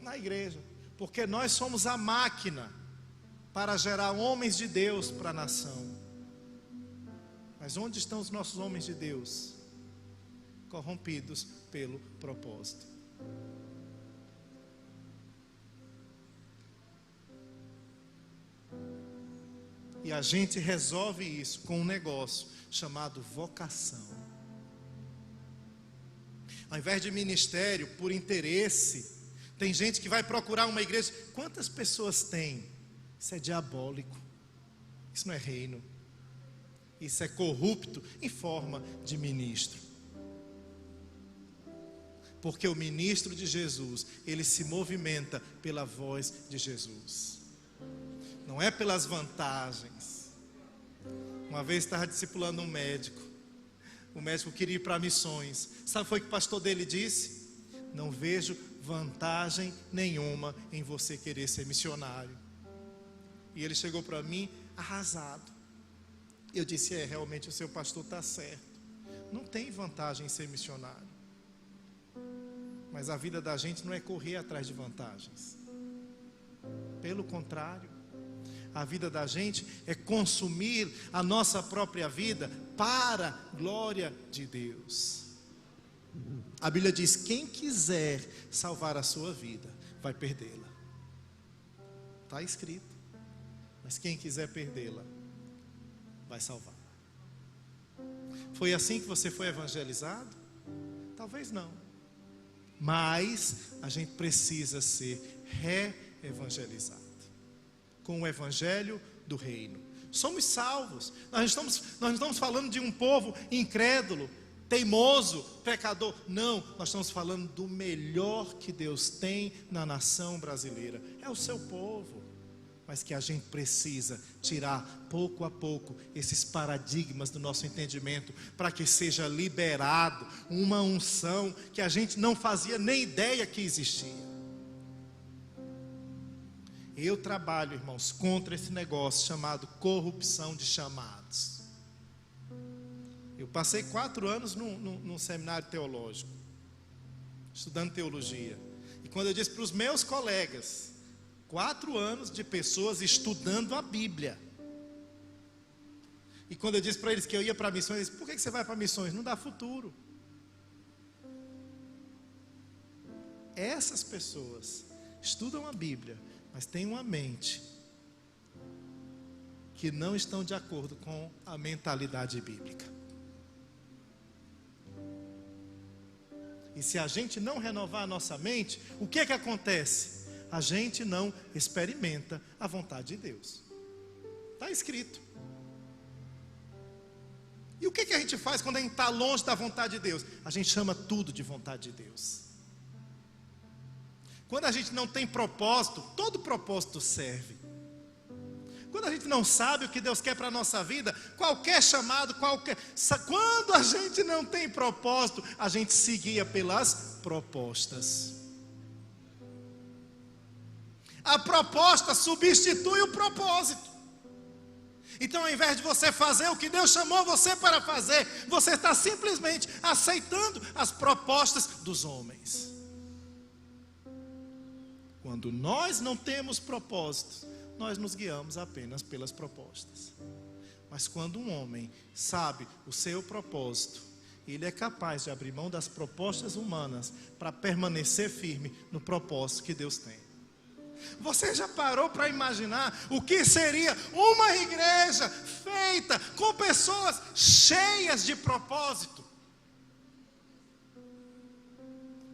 Na igreja. Porque nós somos a máquina para gerar homens de Deus para a nação. Mas onde estão os nossos homens de Deus? Corrompidos pelo propósito. E a gente resolve isso com um negócio chamado vocação. Ao invés de ministério por interesse, tem gente que vai procurar uma igreja. Quantas pessoas tem? Isso é diabólico. Isso não é reino. Isso é corrupto em forma de ministro. Porque o ministro de Jesus, ele se movimenta pela voz de Jesus. Não é pelas vantagens. Uma vez estava discipulando um médico. O médico queria ir para missões. Sabe o que foi que o pastor dele disse? Não vejo vantagem nenhuma em você querer ser missionário. E ele chegou para mim arrasado. Eu disse, realmente o seu pastor está certo. Não tem vantagem em ser missionário. Mas a vida da gente não é correr atrás de vantagens. Pelo contrário. A vida da gente é consumir a nossa própria vida para a glória de Deus. A Bíblia diz, quem quiser salvar a sua vida, vai perdê-la. Está escrito. Mas quem quiser perdê-la, vai salvar. Foi assim que você foi evangelizado? Talvez não. Mas a gente precisa ser re-evangelizado com o evangelho do reino. Somos salvos. Nós não estamos falando de um povo incrédulo, teimoso, pecador. Não, nós estamos falando do melhor que Deus tem na nação brasileira. É o seu povo. Mas que a gente precisa tirar pouco a pouco esses paradigmas do nosso entendimento, para que seja liberado uma unção que a gente não fazia nem ideia que existia. Eu trabalho, irmãos, contra esse negócio chamado corrupção de chamados. Eu passei 4 anos num seminário teológico, estudando teologia. E quando eu disse para os meus colegas, 4 anos de pessoas estudando a Bíblia. E quando eu disse para eles que eu ia para missões, eles disseram, por que você vai para missões? Não dá futuro. Essas pessoas estudam a Bíblia, mas têm uma mente que não estão de acordo com a mentalidade bíblica. E se a gente não renovar a nossa mente, o que é que acontece? A gente não experimenta a vontade de Deus. Está escrito. E o que é que a gente faz quando a gente está longe da vontade de Deus? A gente chama tudo de vontade de Deus. Quando a gente não tem propósito, todo propósito serve. Quando a gente não sabe o que Deus quer para a nossa vida, qualquer chamado, quando a gente não tem propósito, a gente se guia pelas propostas. A proposta substitui o propósito. Então, ao invés de você fazer o que Deus chamou você para fazer, você está simplesmente aceitando as propostas dos homens. Quando nós não temos propósitos, nós nos guiamos apenas pelas propostas. Mas quando um homem sabe o seu propósito, ele é capaz de abrir mão das propostas humanas para permanecer firme no propósito que Deus tem. Você já parou para imaginar o que seria uma igreja feita com pessoas cheias de propósito?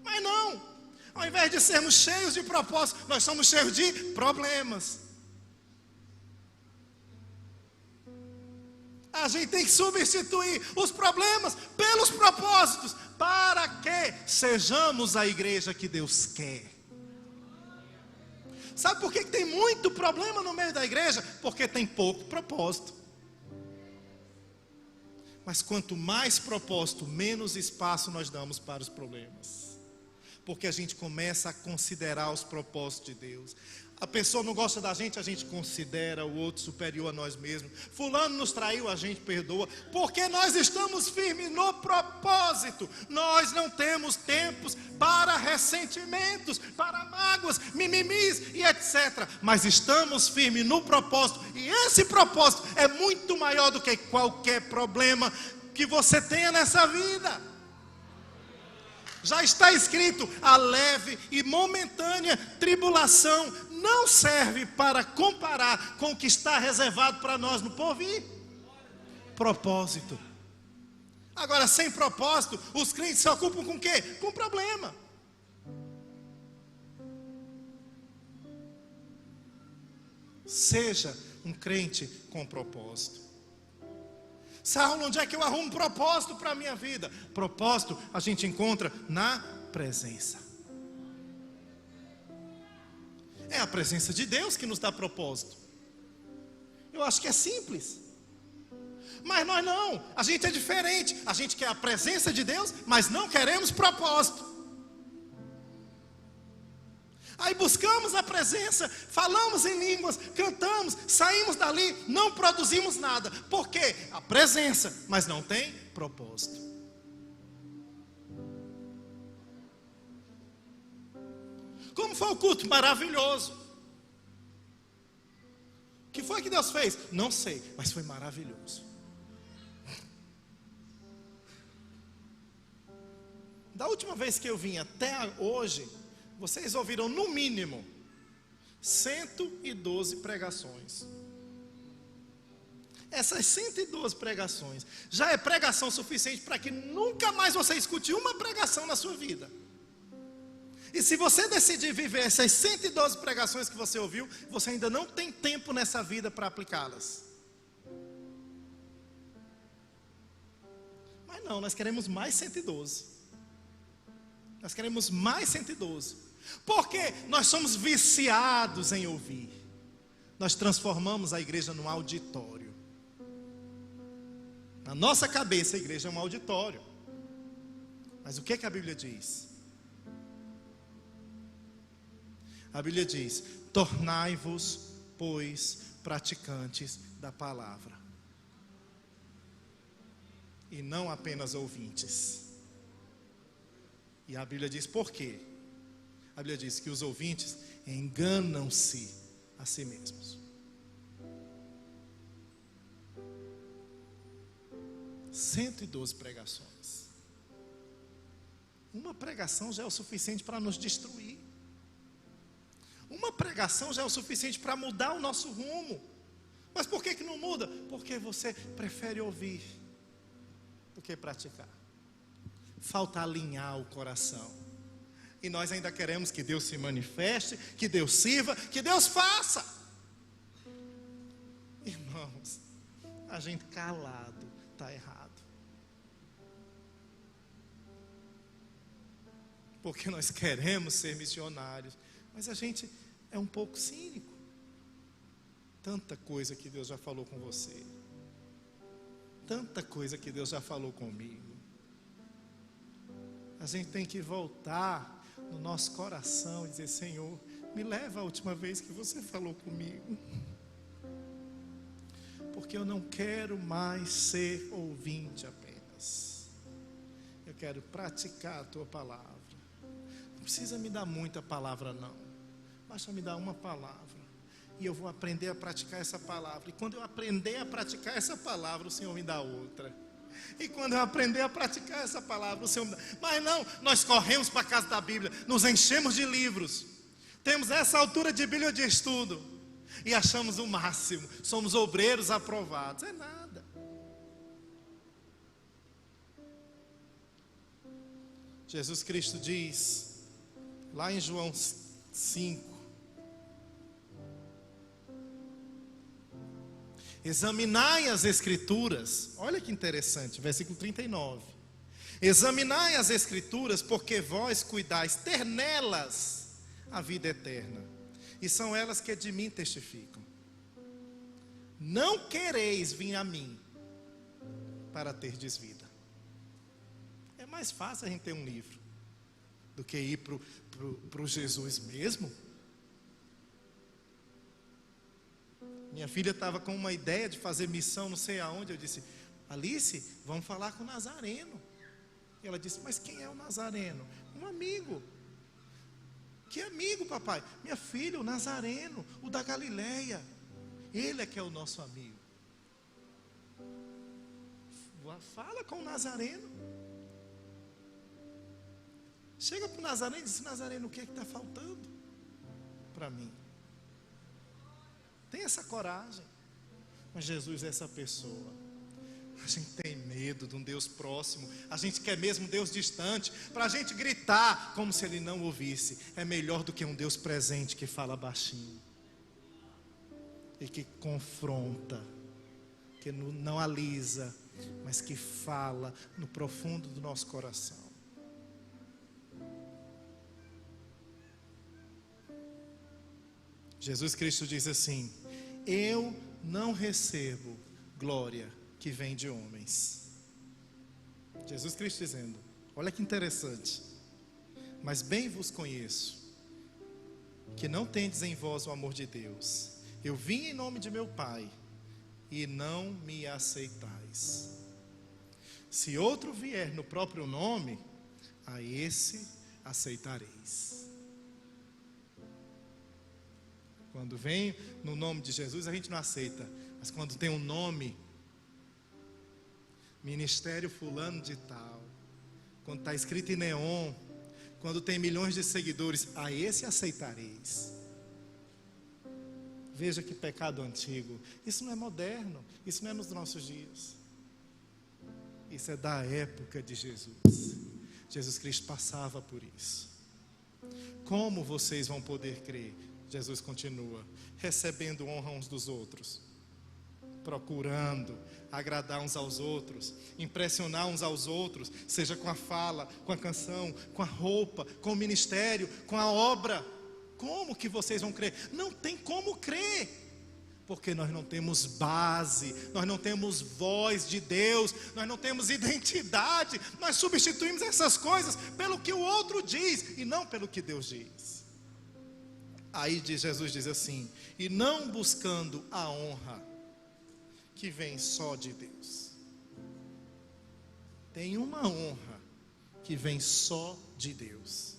Mas não, ao invés de sermos cheios de propósito, nós somos cheios de problemas. A gente tem que substituir os problemas pelos propósitos, para que sejamos a igreja que Deus quer. Sabe por que tem muito problema no meio da igreja? Porque tem pouco propósito. Mas quanto mais propósito, menos espaço nós damos para os problemas. Porque a gente começa a considerar os propósitos de Deus. A pessoa não gosta da gente, a gente considera o outro superior a nós mesmos. Fulano nos traiu, a gente perdoa. Porque nós estamos firmes no propósito. Nós não temos tempos para ressentimentos, para mágoas, mimimis e etc. Mas estamos firmes no propósito. E esse propósito é muito maior do que qualquer problema que você tenha nessa vida. Já está escrito: a leve e momentânea tribulação não serve para comparar com o que está reservado para nós no porvir. Propósito. Agora, sem propósito, os crentes se ocupam com o quê? Com problema. Seja um crente com propósito. Saulo, onde é que eu arrumo propósito para a minha vida? Propósito a gente encontra na presença. É a presença de Deus que nos dá propósito. Eu acho que é simples. Mas nós não, a gente é diferente. A gente quer a presença de Deus, mas não queremos propósito. Aí buscamos a presença, falamos em línguas, cantamos, saímos dali, não produzimos nada. Por quê? A presença, mas não tem propósito. Como foi o culto? Maravilhoso. O que foi que Deus fez? Não sei, mas foi maravilhoso. Da última vez que eu vim até hoje, vocês ouviram no mínimo 112 pregações. Essas 112 pregações já é pregação suficiente para que nunca mais você escute uma pregação na sua vida. E se você decidir viver essas 112 pregações que você ouviu, você ainda não tem tempo nessa vida para aplicá-las. Mas não, nós queremos mais 112. Nós queremos mais 112. Porque nós somos viciados em ouvir. Nós transformamos a igreja num auditório. Na nossa cabeça a igreja é um auditório. Mas o que a Bíblia diz? A Bíblia diz: tornai-vos, pois, praticantes da palavra, e não apenas ouvintes. E a Bíblia diz por quê? A Bíblia diz que os ouvintes enganam-se a si mesmos. 112 pregações. Uma pregação já é o suficiente para nos destruir. Uma pregação já é o suficiente para mudar o nosso rumo. Mas por que não muda? Porque você prefere ouvir do que praticar. Falta alinhar o coração. E nós ainda queremos que Deus se manifeste, que Deus sirva, que Deus faça. Irmãos, a gente calado está errado. Porque nós queremos ser missionários, mas a gente é um pouco cínico. Tanta coisa que Deus já falou com você. Tanta coisa que Deus já falou comigo. A gente tem que voltar no nosso coração e dizer: Senhor, me leva a última vez que você falou comigo. Porque eu não quero mais ser ouvinte apenas. Eu quero praticar a tua palavra. Não precisa me dar muita palavra não. Basta me dar uma palavra. E eu vou aprender a praticar essa palavra. E quando eu aprender a praticar essa palavra, o Senhor me dá outra. E quando eu aprender a praticar essa palavra, o Senhor me dá. Mas não, nós corremos para a casa da Bíblia, nos enchemos de livros, temos essa altura de Bíblia de estudo, e achamos o máximo, somos obreiros aprovados. É nada. Jesus Cristo diz, lá em João 5, examinai as Escrituras, olha que interessante, versículo 39. Examinai as Escrituras, porque vós cuidais ter nelas a vida eterna, e são elas que de mim testificam. Não quereis vir a mim para terdes vida. É mais fácil a gente ter um livro do que ir para o Jesus mesmo. Minha filha estava com uma ideia de fazer missão não sei aonde. Eu disse, Alice, vamos falar com o Nazareno. E ela disse, mas quem é o Nazareno? Um amigo. Que amigo, papai? Minha filha, o Nazareno, o da Galileia. Ele é que é o nosso amigo. Fala com o Nazareno. Chega para o Nazareno e diz, Nazareno, o que é que está faltando para mim? Tem essa coragem. Mas Jesus é essa pessoa. A gente tem medo de um Deus próximo. A gente quer mesmo Deus distante, para a gente gritar como se Ele não ouvisse. É melhor do que um Deus presente que fala baixinho e que confronta, que não alisa, mas que fala no profundo do nosso coração. Jesus Cristo diz assim, eu não recebo glória que vem de homens. Jesus Cristo dizendo, olha que interessante, mas bem vos conheço, que não tendes em vós o amor de Deus. Eu vim em nome de meu Pai, e não me aceitais. Se outro vier no próprio nome, a esse aceitareis. Quando vem no nome de Jesus, a gente não aceita. Mas quando tem um nome, ministério fulano de tal, quando está escrito em neon, quando tem milhões de seguidores, a esse aceitareis. Veja que pecado antigo. Isso não é moderno, isso não é nos nossos dias. Isso é da época de Jesus. Jesus Cristo passava por isso. Como vocês vão poder crer? Jesus continua, recebendo honra uns dos outros, procurando agradar uns aos outros, impressionar uns aos outros, seja com a fala, com a canção, com a roupa, com o ministério, com a obra. Como que vocês vão crer? Não tem como crer, porque nós não temos base, nós não temos voz de Deus, nós não temos identidade, nós substituímos essas coisas pelo que o outro diz e não pelo que Deus diz. Aí Jesus diz assim, e não buscando a honra que vem só de Deus. Tem uma honra que vem só de Deus.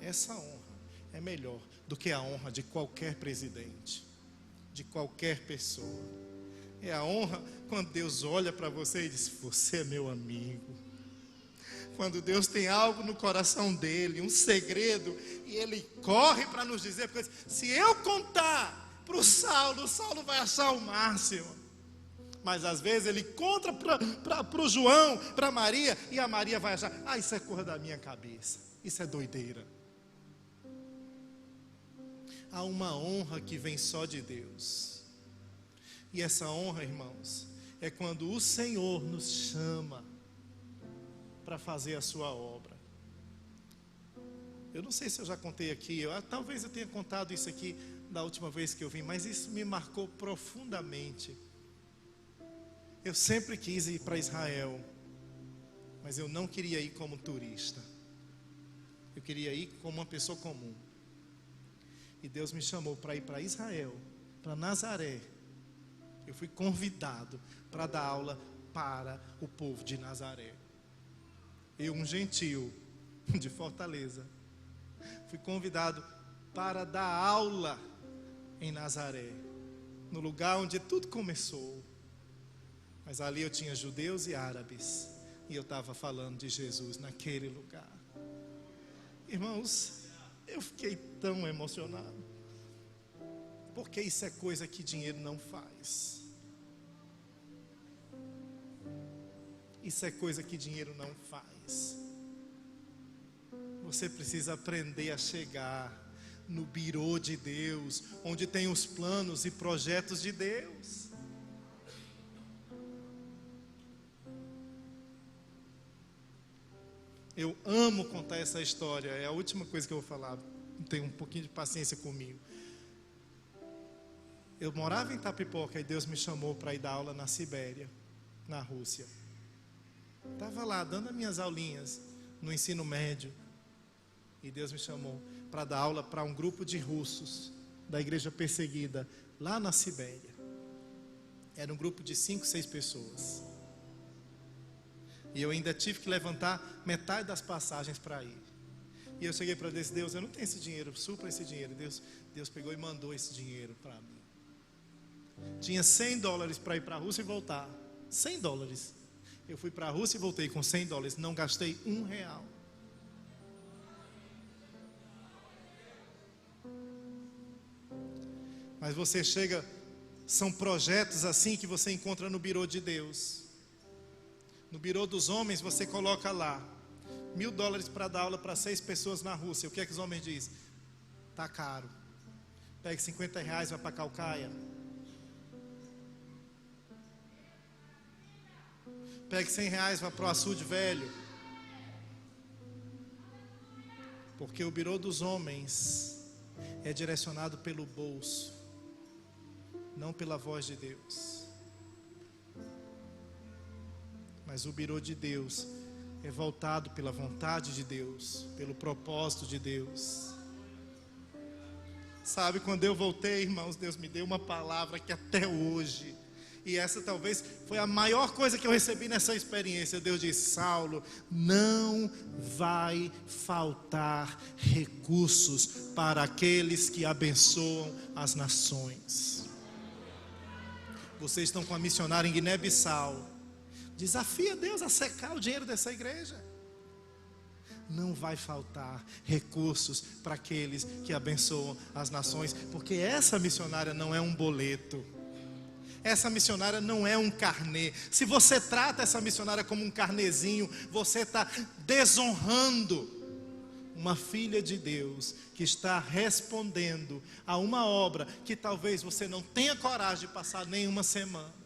Essa honra é melhor do que a honra de qualquer presidente, de qualquer pessoa. É a honra quando Deus olha para você e diz, você é meu amigo. Quando Deus tem algo no coração dele, um segredo, e Ele corre para nos dizer, porque se eu contar para o Saulo vai achar o máximo. Mas às vezes Ele conta para o João, para Maria, e a Maria vai achar, isso é coisa da minha cabeça, isso é doideira. Há uma honra que vem só de Deus. E essa honra, irmãos, é quando o Senhor nos chama para fazer a sua obra. Eu não sei se eu já contei aqui, talvez eu tenha contado isso aqui da última vez que eu vim, mas isso me marcou profundamente. Eu sempre quis ir para Israel, mas eu não queria ir como turista. Eu queria ir como uma pessoa comum. E Deus me chamou para ir para Israel, para Nazaré. Eu fui convidado para dar aula para o povo de Nazaré. Eu, um gentio de Fortaleza, fui convidado para dar aula em Nazaré, no lugar onde tudo começou. Mas ali eu tinha judeus e árabes, e eu estava falando de Jesus naquele lugar. Irmãos, eu fiquei tão emocionado, porque isso é coisa que dinheiro não faz. Isso é coisa que dinheiro não faz. Você precisa aprender a chegar no birô de Deus, onde tem os planos e projetos de Deus. Eu amo contar essa história, é a última coisa que eu vou falar. Tenha um pouquinho de paciência comigo. Eu morava em Itapipoca e Deus me chamou para ir dar aula na Sibéria, na Rússia. Estava lá dando as minhas aulinhas no ensino médio. E Deus me chamou para dar aula para um grupo de russos da igreja perseguida lá na Sibéria. Era um grupo de 5, 6 pessoas. E eu ainda tive que levantar metade das passagens para ir. E eu cheguei para Deus: Deus, eu não tenho esse dinheiro, supra esse dinheiro. Deus pegou e mandou esse dinheiro para mim. Tinha $100 para ir para a Rússia e voltar. $100. Eu fui para a Rússia e voltei com $100. Não gastei R$1. Mas você chega, são projetos assim que você encontra no birô de Deus. No birô dos homens você coloca lá $1.000 para dar aula para 6 pessoas na Rússia. O que é que os homens dizem? Tá caro. Pegue R$50, vai para Calcaia. Pegue R$100, vai para o Açude Velho. Porque o birô dos homens é direcionado pelo bolso, não pela voz de Deus. Mas o birô de Deus é voltado pela vontade de Deus, pelo propósito de Deus. Sabe, quando eu voltei, irmãos, Deus me deu uma palavra que até hoje, e essa talvez foi a maior coisa que eu recebi nessa experiência. Deus disse: Saulo, não vai faltar recursos para aqueles que abençoam as nações. Vocês estão com a missionária em Guiné-Bissau. Desafia Deus a secar o dinheiro dessa igreja. Não vai faltar recursos para aqueles que abençoam as nações, porque essa missionária não é um boleto. Essa missionária não é um carnê. Se você trata essa missionária como um carnezinho, você está desonrando uma filha de Deus que está respondendo a uma obra que talvez você não tenha coragem de passar nenhuma semana.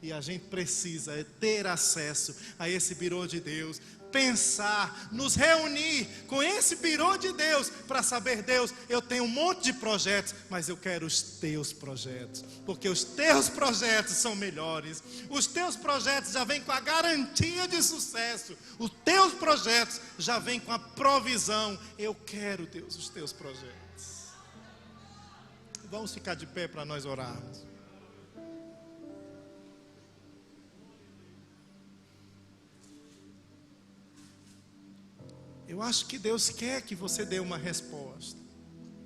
E a gente precisa ter acesso a esse birô de Deus, pensar, nos reunir com esse birô de Deus para saber: Deus, eu tenho um monte de projetos, mas eu quero os teus projetos, porque os teus projetos são melhores. Os teus projetos já vêm com a garantia de sucesso. Os teus projetos já vêm com a provisão. Eu quero, Deus, os teus projetos. Vamos ficar de pé para nós orarmos. Eu acho que Deus quer que você dê uma resposta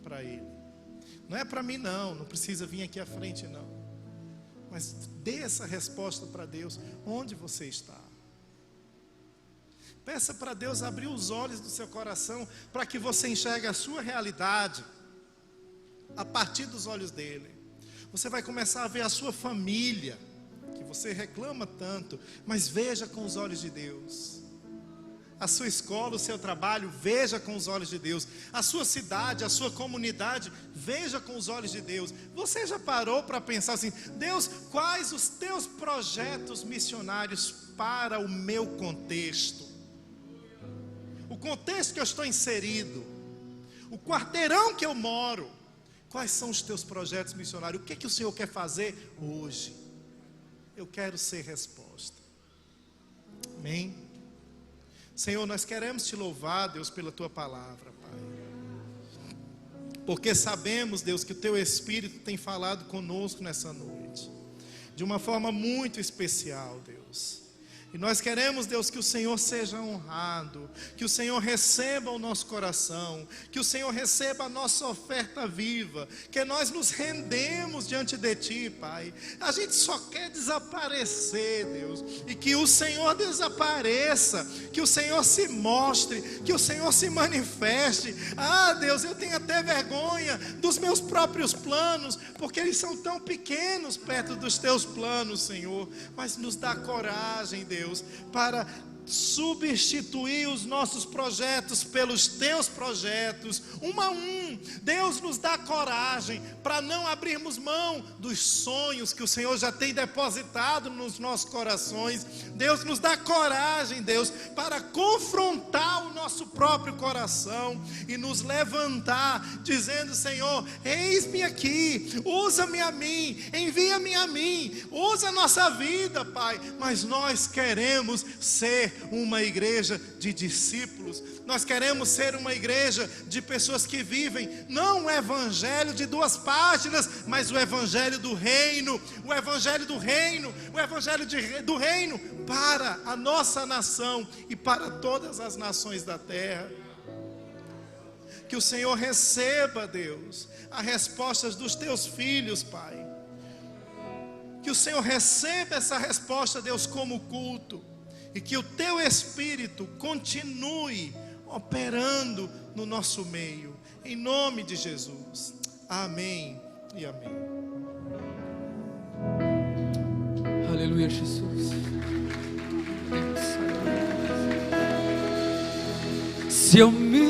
para Ele. Não é para mim não precisa vir aqui à frente não. Mas dê essa resposta para Deus, onde você está. Peça para Deus abrir os olhos do seu coração, para que você enxergue a sua realidade a partir dos olhos dele. Você vai começar a ver a sua família, que você reclama tanto, mas veja com os olhos de Deus. A sua escola, o seu trabalho, veja com os olhos de Deus. A sua cidade, a sua comunidade, veja com os olhos de Deus. Você já parou para pensar assim: Deus, quais os teus projetos missionários para o meu contexto? O contexto que eu estou inserido, o quarteirão que eu moro. Quais são os teus projetos missionários? O que o Senhor quer fazer hoje? Eu quero ser resposta. Amém? Senhor, nós queremos te louvar, Deus, pela tua palavra, Pai. Porque sabemos, Deus, que o teu Espírito tem falado conosco nessa noite, de uma forma muito especial, Deus. E nós queremos, Deus, que o Senhor seja honrado, que o Senhor receba o nosso coração, que o Senhor receba a nossa oferta viva, que nós nos rendemos diante de Ti, Pai. A gente só quer desaparecer, Deus, e que o Senhor desapareça, que o Senhor se mostre, que o Senhor se manifeste. Ah, Deus, eu tenho até vergonha dos meus próprios planos, porque eles são tão pequenos perto dos Teus planos, Senhor. Mas nos dá coragem, Deus, para substituir os nossos projetos pelos Teus projetos, um a um. Deus, nos dá coragem para não abrirmos mão dos sonhos que o Senhor já tem depositado nos nossos corações. Deus, nos dá coragem, Deus, para confrontar o nosso próprio coração e nos levantar, dizendo: Senhor, eis-me aqui, usa-me a mim, envia-me a mim, usa a nossa vida, Pai. Mas nós queremos ser uma igreja de discípulos, nós queremos ser uma igreja de pessoas que vivem não o evangelho de 2 páginas, mas o evangelho do reino, o evangelho do reino, o evangelho do reino para a nossa nação e para todas as nações da terra. Que o Senhor receba, Deus, as respostas dos Teus filhos, Pai. Que o Senhor receba essa resposta, Deus, como culto. E que o Teu Espírito continue operando no nosso meio. Em nome de Jesus. Amém e amém. Aleluia, Jesus. Se eu me